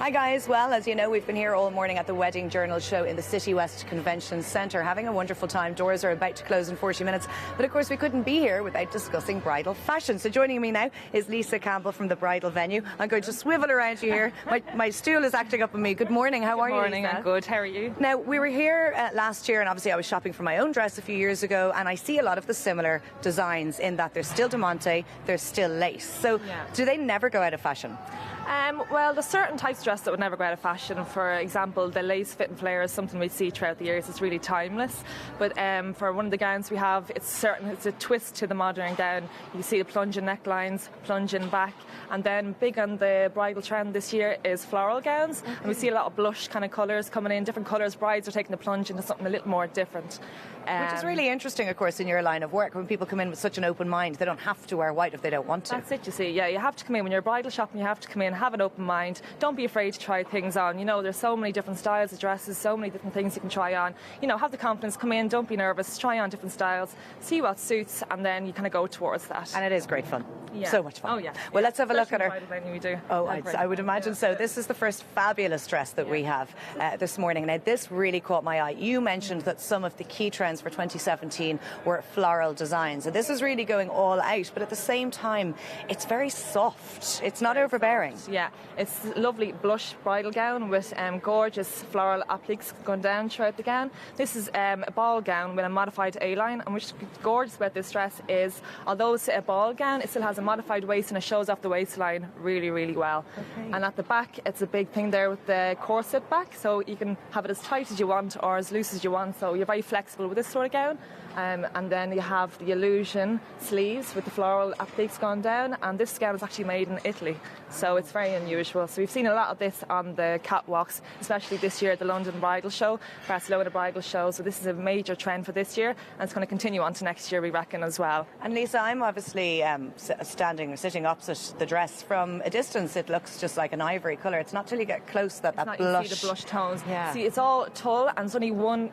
Hi guys, well as you know we've been here all morning at the Wedding Journal show in the City West Convention Centre having a wonderful time. Doors are about to close in 40 minutes but of course we couldn't be here without discussing bridal fashion. So joining me now is Lisa Campbell from the bridal venue. I'm going to swivel around you here. My stool is acting up on me. Good morning, how are you? Good morning, Lisa? I'm good, how are you? Now we were here last year and obviously I was shopping for my own dress a few years ago and I see a lot of the similar designs in that they're still diamante, they're still lace. So do they never go out of fashion? Well, there's certain types of dress that would never go out of fashion. For example, the lace fit and flare is something we see throughout the years. It's really timeless. But for one of the gowns we have, it's a twist to the modern gown. You see the plunging necklines, plunging back, and then big on the bridal trend this year is floral gowns. Okay. And we see a lot of blush kind of colours coming in, different colours. Brides are taking the plunge into something a little more different. Which is really interesting, of course, in your line of work. When people come in with such an open mind, they don't have to wear white if they don't want to. That's it, you see. Yeah, you have to come in. When you're bridal shopping, you have to come in, have an open mind. Don't be afraid to try things on. You know, there's so many different styles of dresses, so many different things you can try on. You know, have the confidence, come in, don't be nervous, try on different styles, see what suits, and then you kind of go towards that. And it is great fun. Yeah. So much fun. Oh, yeah. Well, let's have a look at our... our... venue we do. Oh, I would imagine so. This is the first fabulous dress that we have this morning. Now, this really caught my eye. You mentioned that some of the key trends for 2017 were floral designs. And this is really going all out, but at the same time, it's very soft. It's not overbearing. Yeah, it's a lovely blush bridal gown with gorgeous floral appliques going down throughout the gown. This is a ball gown with a modified A-line, and what's gorgeous about this dress is, although it's a ball gown, it still has a modified waist and it shows off the waistline really, really well. Okay. And at the back, it's a big thing there with the corset back, so you can have it as tight as you want or as loose as you want, so you're very flexible with this sort of gown. And then you have the illusion sleeves with the floral appliques gone down, and this gown is actually made in Italy, so it's very unusual. So we've seen a lot of this on the catwalks, especially this year at the London Bridal Show, Barcelona Bridal Show, so this is a major trend for this year and it's going to continue on to next year, we reckon, as well. And Lisa, I'm obviously sitting opposite the dress. From a distance it looks just like an ivory colour. It's not till you get close that blush. You see the blush tones. Yeah. See, it's all tulle and it's only one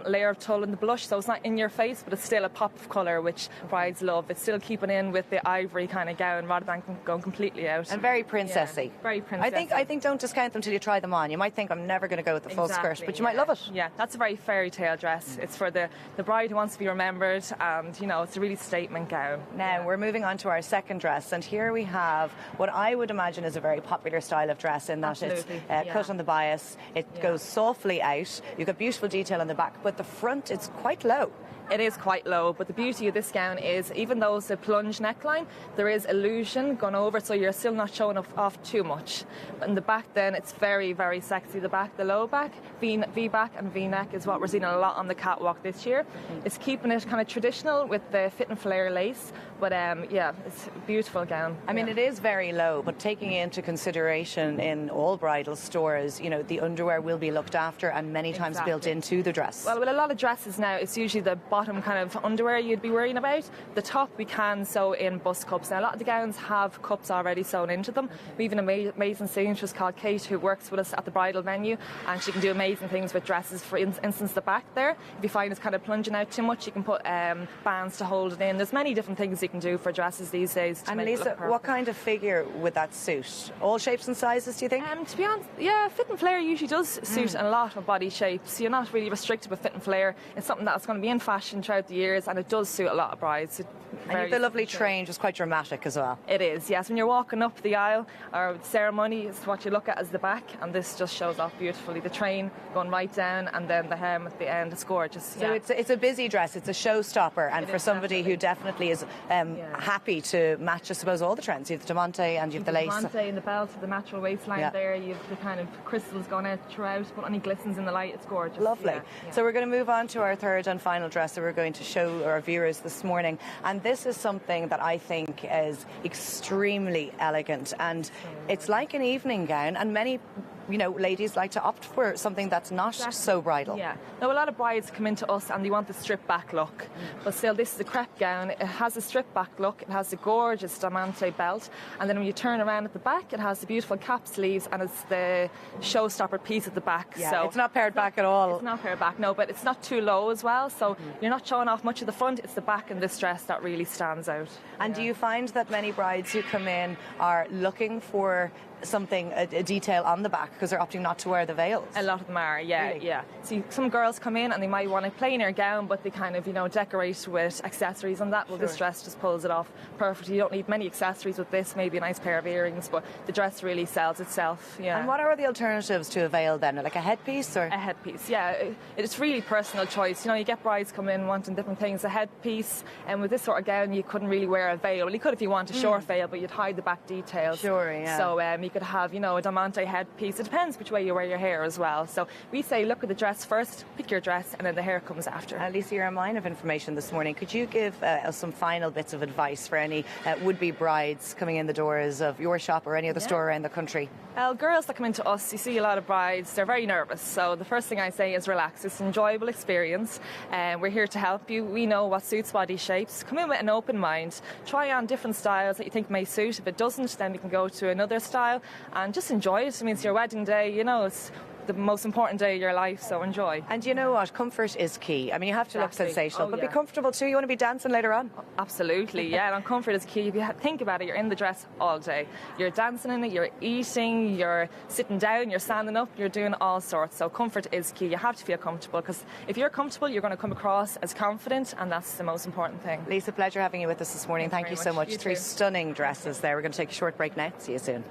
layer of tulle in the blush, so it's not in your face, but it's still a pop of colour, which brides love. It's still keeping in with the ivory kind of gown rather than going completely out. And very princessy. Yeah, very princessy. I think don't discount them till you try them on. You might think I'm never going to go with the full skirt, but you might love it. Yeah, that's a very fairy tale dress. It's for the bride who wants to be remembered, and you know, it's a really statement gown. Now we're moving on to our second dress, and here we have what I would imagine is a very popular style of dress in that it's cut on the bias, it goes softly out, you've got beautiful detail on the back, but the front it's quite low. It is quite low, but the beauty of this gown is, even though it's a plunge neckline, there is illusion gone over, so you're still not showing off too much. In the back then, it's very, very sexy. The back, the low back, V-back and V-neck is what we're seeing a lot on the catwalk this year. It's keeping it kind of traditional with the fit and flare lace, but yeah, it's a beautiful gown. I mean, it is very low, but taking into consideration in all bridal stores, you know, the underwear will be looked after and many times built into the dress. Well, with a lot of dresses now, it's usually the bottom kind of underwear you'd be worrying about. The top we can sew in bust cups. Now a lot of the gowns have cups already sewn into them. We have an amazing seamstress called Kate who works with us at the bridal venue, and she can do amazing things with dresses. For instance, the back there, if you find it's kind of plunging out too much, you can put bands to hold it in. There's many different things you can do for dresses these days. And Lisa, what kind of figure would that suit? All shapes and sizes, do you think? To be honest, yeah, fit and flare usually does suit a lot of body shapes. You're not really restricted with fit and flare. It's something that's going to be in fashion throughout the years, and it does suit a lot of brides. And the lovely train was quite dramatic as well. It is, yes. When you're walking up the aisle or the ceremony, it's what you look at as the back, and this just shows off beautifully. The train going right down, and then the hem at the end. It's gorgeous. So it's a busy dress. It's a showstopper, and for somebody who definitely is happy to match, I suppose, all the trends. You have the diamante and you have the lace. The diamante and the belt, the natural waistline there. You have the kind of crystals going out throughout, but only glistens in the light. It's gorgeous. Lovely. So we're going to move on to our third and final dress that we're going to show our viewers this morning, and this is something that I think is extremely elegant, and it's like an evening gown, and many ladies like to opt for something that's not so bridal. Yeah. Now, a lot of brides come into us and they want the strip back look, but still this is a crepe gown. It has a strip back look, it has a gorgeous diamante belt, and then when you turn around at the back, it has the beautiful cap sleeves, and it's the showstopper piece at the back. Yeah, so it's not pared back at all. It's not pared back, no, but it's not too low as well, so you're not showing off much of the front. It's the back in this dress that really stands out. And do you find that many brides who come in are looking for something, a detail on the back because they're opting not to wear the veils? A lot of them are, yeah, Really? yeah. See, some girls come in and they might want a plainer gown, but they kind of, decorate with accessories on that. Well, this dress just pulls it off perfectly. You don't need many accessories with this, maybe a nice pair of earrings, but the dress really sells itself, yeah. And what are the alternatives to a veil then? Like a headpiece or? A headpiece, yeah. It's really personal choice. You get brides come in wanting different things. A headpiece, and with this sort of gown, you couldn't really wear a veil. Well, you could if you want a short veil, but you'd hide the back details. Sure, yeah. So you could have, a diamante headpiece. It depends which way you wear your hair as well. So we say look at the dress first, pick your dress, and then the hair comes after. Lisa, you're a mine of information this morning. Could you give us some final bits of advice for any would-be brides coming in the doors of your shop or any other store around the country? Well, girls that come into us, you see a lot of brides, they're very nervous. So the first thing I say is relax. It's an enjoyable experience, and we're here to help you. We know what suits body shapes. Come in with an open mind. Try on different styles that you think may suit. If it doesn't, then we can go to another style and just enjoy it. I mean, it's your wedding day, it's the most important day of your life, so enjoy. And you know what? Comfort is key. I mean, you have to look sensational, but be yeah. comfortable too. You want to be dancing later on? Absolutely, Yeah, and comfort is key. If you think about it, you're in the dress all day. You're dancing in it, you're eating, you're sitting down, you're standing up, you're doing all sorts. So comfort is key. You have to feel comfortable, because if you're comfortable, you're going to come across as confident, and that's the most important thing. Lisa, pleasure having you with us this morning. Thank you so much. You Three too. stunning dresses there. We're going to take a short break now. See you soon.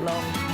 Love.